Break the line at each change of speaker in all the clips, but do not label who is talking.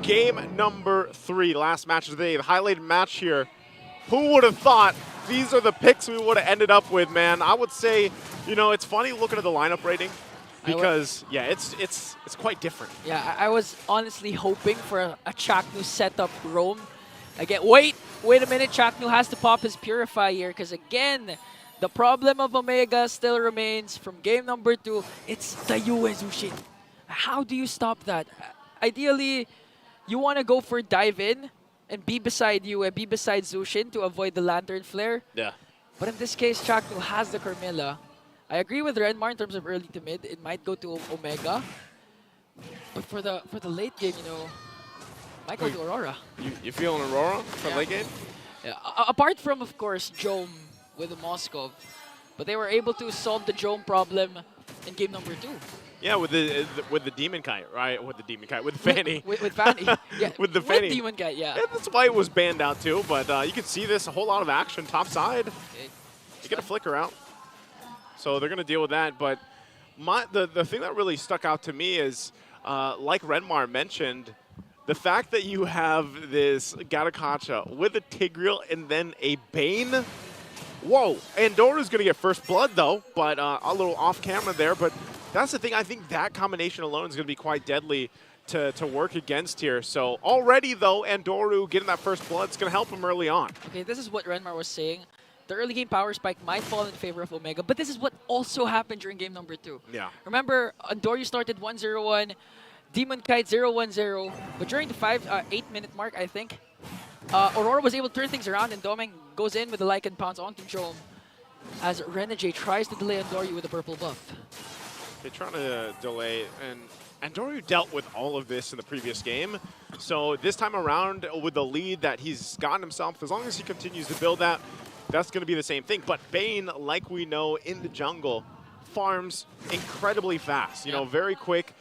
game number 3, last match of the day, the highlighted match here. Who would have thought these are the picks we would have ended up with, man? I would say, you know, it's funny looking at the lineup rating because, yeah, it's quite different.
Yeah, I was honestly hoping for a Chaknu setup roam. Again, wait a minute, Chaknu has to pop his Purify here because, again, the problem of Omega still remains from game number 2. It's the Yue Zushin. How do you stop that? Ideally, you want to go for dive in and be beside Yue, be beside Zushin to avoid the Lantern Flare.
Yeah.
But in this case, Chaknu has the Carmilla. I agree with Renmar in terms of early to mid. It might go to Omega. But for the late game, you know, might go to Aurora.
You feeling Aurora for late game?
Yeah. Apart from, of course, Jome with the Moskov. But they were able to solve the Jome problem in game number 2.
Yeah, with the Demon Kite, right? With the Demon Kite, with Fanny.
With Fanny, yeah.
With the Fanny.
With Demon Kite, yeah.
That's why it was banned out too, but you can see this, a whole lot of action top side.
Okay.
You get a flicker out. So they're going to deal with that, but the thing that really stuck out to me is, like Renmar mentioned, the fact that you have this Gatakacha with a Tigreal and then a Bane. Whoa, Andora's going to get first blood though, but a little off camera there, but that's the thing. I think that combination alone is going to be quite deadly to work against here. So already, though, Andoru getting that first blood is going to help him early on.
Okay, this is what Renmar was saying. The early game power spike might fall in favor of Omega, but this is what also happened during game number 2.
Yeah.
Remember, Andoru started 1-0-1, Demon Kite 0-1-0, but during the 8-minute mark, I think, Aurora was able to turn things around, and Domeng goes in with the Lycan Pounce onto Jome as Renegade tries to delay Andoru with a purple buff.
They're trying to delay, and Andoru dealt with all of this in the previous game. So this time around, with the lead that he's gotten himself, as long as he continues to build that, that's going to be the same thing. But Bane, like we know in the jungle, farms incredibly fast. You know, very quick.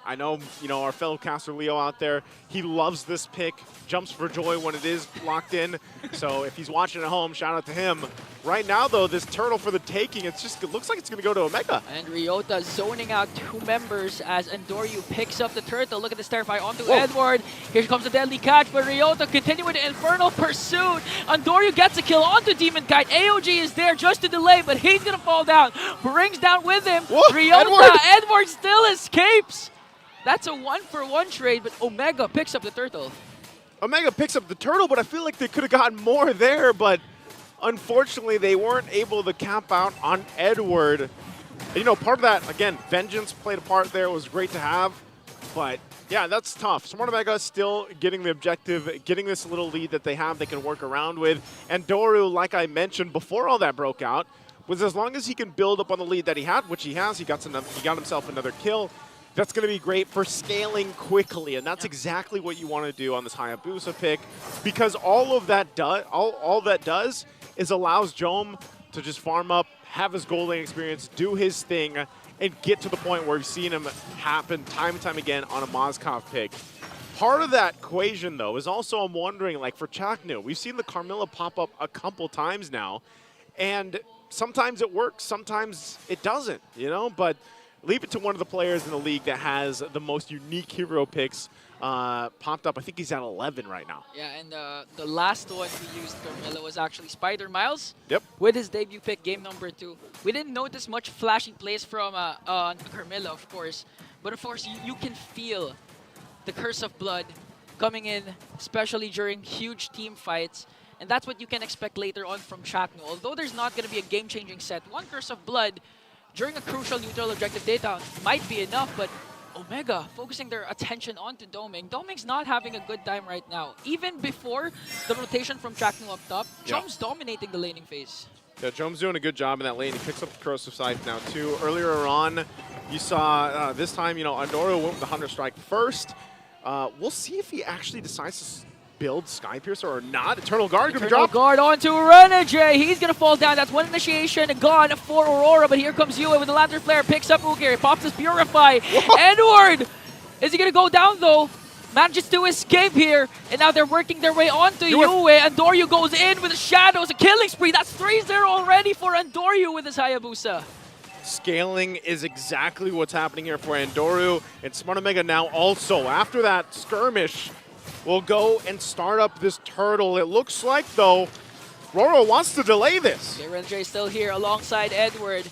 I know, you know, our fellow caster Leo out there, he loves this pick, jumps for joy when it is locked in. So if he's watching at home, shout out to him. Right now, though, this turtle for the taking, it looks like it's going to go to Omega.
And Ryota zoning out 2 members as Andoryu picks up the turtle. Look at the Starfire onto Edward. Here comes the deadly catch, but Ryota continuing the infernal pursuit. Andoryu gets a kill onto Demon Kite. AOG is there just to delay, but he's going to fall down. Brings down with him. Ryota, Edward still escapes. That's a 1-for-1 trade, but Omega picks up the turtle.
Omega picks up the turtle, but I feel like they could have gotten more there, but unfortunately they weren't able to cap out on Edward. And, you know, part of that, again, Vengeance played a part there. It was great to have, but yeah, that's tough. Smart Omega still getting the objective, getting this little lead that they have they can work around with. And Doru, like I mentioned before all that broke out, was as long as he can build up on the lead that he had, which he has, he got himself another kill. That's going to be great for scaling quickly, and that's exactly what you want to do on this Hayabusa pick, because all that does is allows Jome to just farm up, have his gold lane experience, do his thing, and get to the point where we've seen him happen time and time again on a Moskov pick. Part of that equation, though, is also I'm wondering, like for Chaknu, we've seen the Carmilla pop up a couple times now, and sometimes it works, sometimes it doesn't, you know, but leave it to one of the players in the league that has the most unique hero picks popped up. I think he's at 11 right now.
Yeah, and the last one who used Carmilla was actually Spider Miles.
Yep.
With his debut pick, game number 2. We didn't notice much flashing plays from Carmilla, of course. But of course, you can feel the Curse of Blood coming in, especially during huge team fights. And that's what you can expect later on from Chaknu. Although there's not going to be a game-changing set, one Curse of Blood during a crucial neutral objective data might be enough, but Omega focusing their attention onto Domeng. Domeng's not having a good time right now. Even before the rotation from Chaknu up top, Jome's dominating the laning phase.
Yeah, Jome's doing a good job in that lane. He picks up the Corrosive Scythe now too. Earlier on, you saw this time, you know, Andorra went with the Hunter Strike first. We'll see if he actually decides to build Skypiercer or not. Eternal Guard gonna drop.
Guard onto Renegade. He's gonna fall down. That's one initiation gone for Aurora, but here comes Yue with the Lantern Flare. Picks up Ugir. Pops his Purify. Edward! Is he gonna go down though? Manages to escape here, and now they're working their way onto Yue. Andoryu goes in with the Shadows. A killing spree. That's 3-0 already for Andoryu with his Hayabusa.
Scaling is exactly what's happening here for Andoru, and Smart Omega now also, after that skirmish, will go and start up this turtle. It looks like, though, RORA wants to delay this.
Okay, Renjay still here alongside Edward.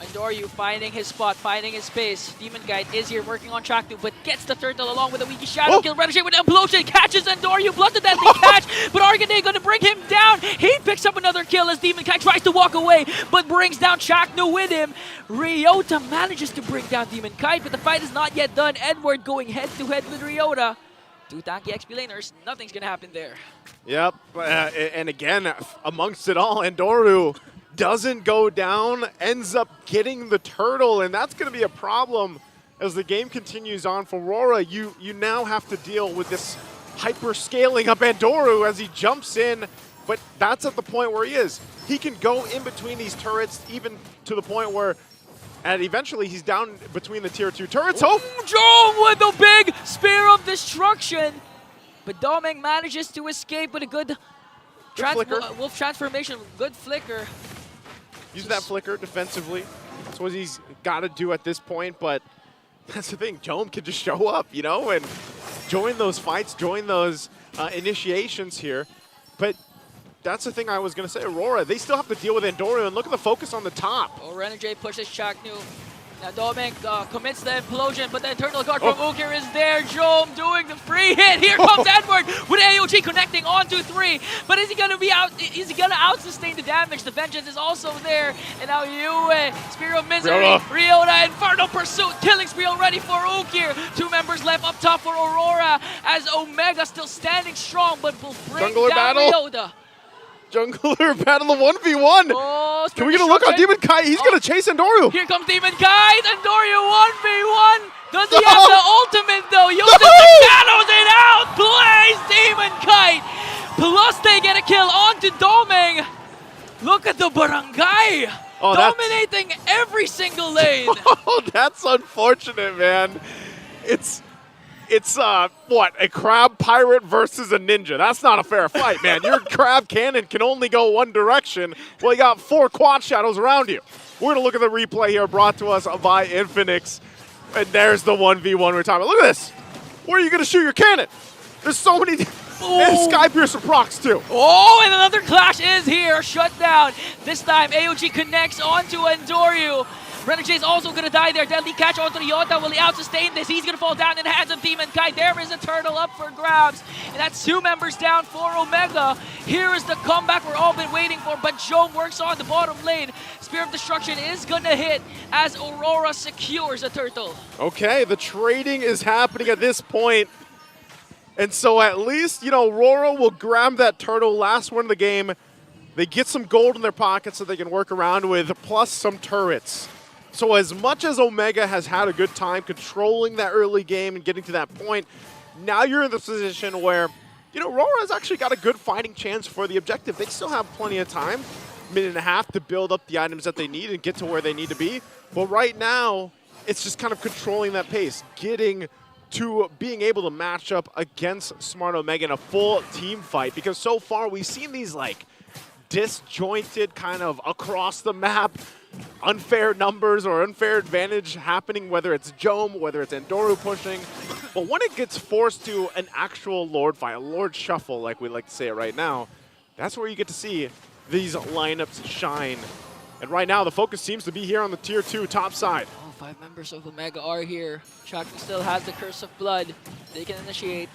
Andoryu finding his spot, finding his space. Demon Guide is here working on track 2, but gets the turtle along with a weaky shadow kill. Renjay with Implosion catches Andoryu, blood to deadly catch, but Argane gonna bring him down. He picks up another kill as Demon Guide tries to walk away, but brings down Chaknu with him. Ryota manages to bring down Demon Kite, but the fight is not yet done. Edward going head to head with Ryota. 2 tanky XP laners, nothing's gonna happen there.
Yep, and again, amongst it all, Andoru doesn't go down, ends up getting the turtle, and that's going to be a problem as the game continues on for RORA. You now have to deal with this hyper scaling up Andoru as he jumps in, but that's at the point where he is. He can go in between these turrets, even to the point where eventually he's down between the tier 2 turrets. Oh,
Joe with the big spear of destruction, but Domeng manages to escape with a good wolf transformation, good flicker.
Use that flicker defensively. That's what he's got to do at this point, but that's the thing. Jome can just show up, you know, and join those fights, join those initiations here. But that's the thing I was going to say. Aurora, they still have to deal with Andoru, and look at the focus on the top.
Oh, Renjay pushes Chaknu. Now Domeng commits the implosion, but the Eternal Guard from Ukir is there. Jome doing the free hit. Here comes Edward with AOG connecting onto 3. But is he gonna be out? Is he gonna out-sustain the damage? The Vengeance is also there. And now Yue, Spear of Misery, Ryota, Infernal Pursuit, killing spree already for Ukir. 2 members left up top for Aurora, as Omega still standing strong, but will bring down Ryota.
Jungler battle of 1v1.
Oh,
can we get a look on Demon Kite? He's going to chase Andoru.
Here comes Demon Kite. Andoru 1v1. Does he have the ultimate though? Uses the shadows and outplays Demon Kite. Plus they get a kill onto Domeng. Look at the barangay. Dominating every single lane.
Oh, that's unfortunate, man. It's what, a crab pirate versus a ninja. That's not a fair fight, man. Your crab cannon can only go one direction. Well, you got 4 quad shadows around you. We're going to look at the replay here brought to us by Infinix. And there's the 1v1 we're talking about. Look at this. Where are you going to shoot your cannon? There's so many. And Skypiercer procs too.
Oh, and another clash is here. Shut down. This time, AOG connects onto Andoryu. Renegade is also going to die there. Deadly catch onto Ryota. Will he out-sustain this? He's going to fall down in the hands of Demon Kite. There is a turtle up for grabs. And that's 2 members down for Omega. Here is the comeback we're all been waiting for. But Jome works on the bottom lane. Spear of Destruction is going to hit as Aurora secures a turtle.
Okay, the trading is happening at this point. And so at least, you know, RORA will grab that turtle, last one of the game. They get some gold in their pockets that they can work around with, plus some turrets. So as much as Omega has had a good time controlling that early game and getting to that point, now you're in the position where, you know, RORA has actually got a good fighting chance for the objective. They still have plenty of time, minute and a half, to build up the items that they need and get to where they need to be. But right now, it's just kind of controlling that pace, getting to being able to match up against Smart Omega in a full team fight. Because so far, we've seen these, like, disjointed kind of across the map unfair numbers or unfair advantage happening, whether it's Jome, whether it's Andoru pushing. But when it gets forced to an actual Lord fight, a Lord shuffle, like we like to say it right now, that's where you get to see these lineups shine. And right now, the focus seems to be here on the tier 2 top side.
Oh, 5 members of Omega are here. Chaknu still has the Curse of Blood. They can initiate.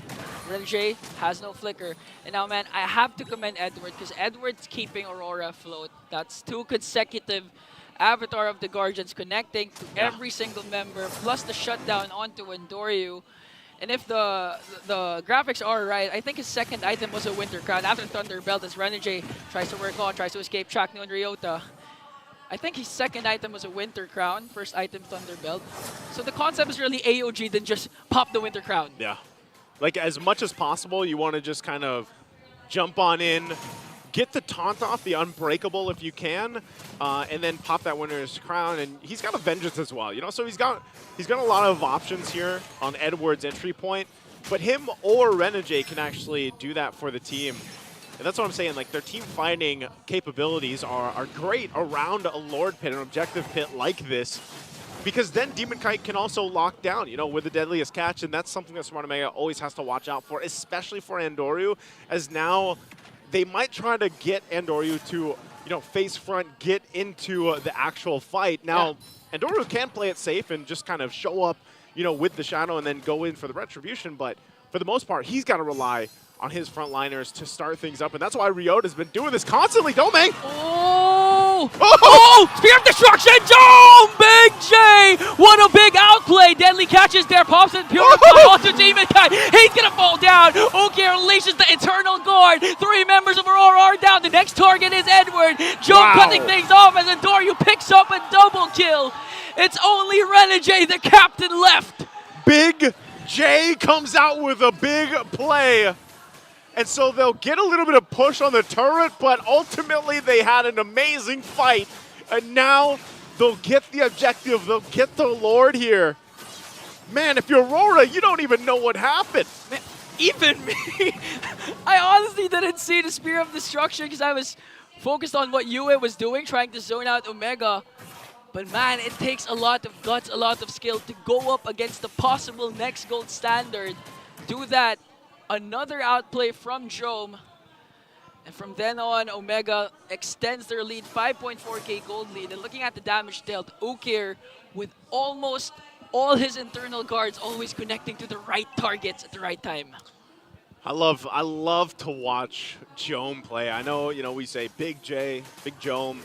Renjay has no flicker. And now, man, I have to commend Edward because Edward's keeping Aurora afloat. That's 2 consecutive Avatar of the Guardians connecting to every single member, plus the shutdown onto Andoryu. And if the graphics are right, I think his second item was a Winter Crown. After Thunder Belt, as Renjay tries to work on, tries to escape Chaknu and Ryota. I think his second item was a Winter Crown, first item Thunder Belt. So the concept is really AOG than just pop the Winter Crown.
Yeah. Like, as much as possible, you want to just kind of jump on in, get the taunt off, the Unbreakable if you can, and then pop that Winter's Crown. And he's got a Vengeance as well, you know? So he's got a lot of options here on Edward's entry point. But him or Renegade can actually do that for the team. And that's what I'm saying, like their team fighting capabilities are great around a Lord pit, an objective pit like this, because then Demon Kite can also lock down, you know, with the deadliest catch, and that's something that Smart Omega always has to watch out for, especially for Andoryu, as now they might try to get Andoryu to, you know, face front, get into the actual fight. Now, Andoryu can play it safe and just kind of show up, you know, with the Shadow and then go in for the Retribution, but for the most part, he's got to rely on his frontliners to start things up, and that's why Ryota's been doing this constantly. Domang!
Oh! Oh! Spear of Destruction! Dome! Big J! What a big outplay! Deadly catches there, pops and Purify onto Demon Kite. He's gonna fall down. Oki unleashes the Eternal Guard. 3 members of Aurora are down. The next target is Edward. Joe cutting things off as Andoryu picks up a double kill. It's only Renegade, the captain, left.
Big J comes out with a big play. And so they'll get a little bit of push on the turret, but ultimately they had an amazing fight. And now they'll get the objective, they'll get the Lord here. Man, if you're Aurora, you don't even know what happened.
Man, even me. I honestly didn't see the Spear of Destruction because I was focused on what Yue was doing, trying to zone out Omega. But man, it takes a lot of guts, a lot of skill to go up against the possible next gold standard. Do that. Another outplay from Jome. And from then on, Omega extends their lead, 5.4k gold lead. And looking at the damage dealt, Ukir with almost all his internal guards always connecting to the right targets at the right time.
I love to watch Jome play. I know, you know, we say Big J, Big Jome,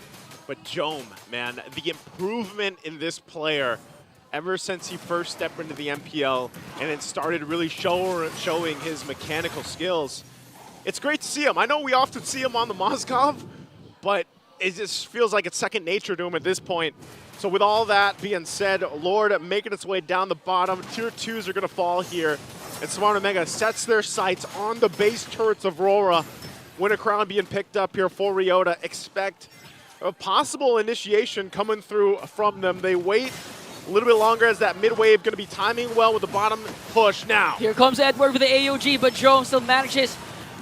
but Jome, man, the improvement in this player ever since he first stepped into the MPL and then started really showing his mechanical skills. It's great to see him. I know we often see him on the Mozgov, but it just feels like it's second nature to him at this point. So with all that being said, Lord making its way down the bottom. Tier 2s are going to fall here. And Smart Omega sets their sights on the base turrets of RORA. Winter Crown being picked up here for Ryota. Expect a possible initiation coming through from them. They wait a little bit longer as that mid wave going to be timing well with the bottom push now.
Here comes Edward with the AOG, but Jome still manages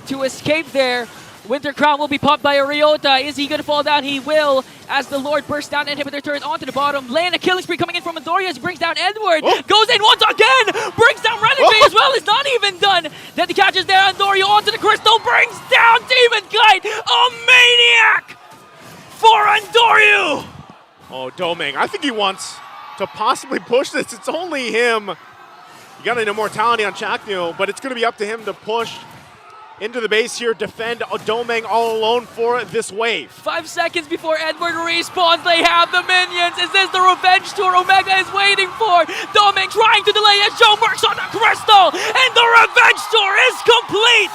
to escape there. Winter Crown will be popped by Ryota. Is he going to fall down? He will, as the Lord bursts down Inhibitor turret onto the bottom. Laying a killing spree coming in from Andoryu as he brings down Edward. Goes in once again! Brings down Renegade as well. It's not even done. Then the catches there. Andoryu onto the crystal. Brings down Demon Kite. A maniac for Andoryu!
Oh, Domang, I think he wants to possibly push this. It's only him. You got an immortality on Chaknyo, but it's going to be up to him to push into the base here, defend Domang all alone for this wave.
5 seconds before Edward respawns, they have the minions. Is this the revenge tour Omega is waiting for? Domang trying to delay as Joe works on the crystal, and the revenge tour is complete.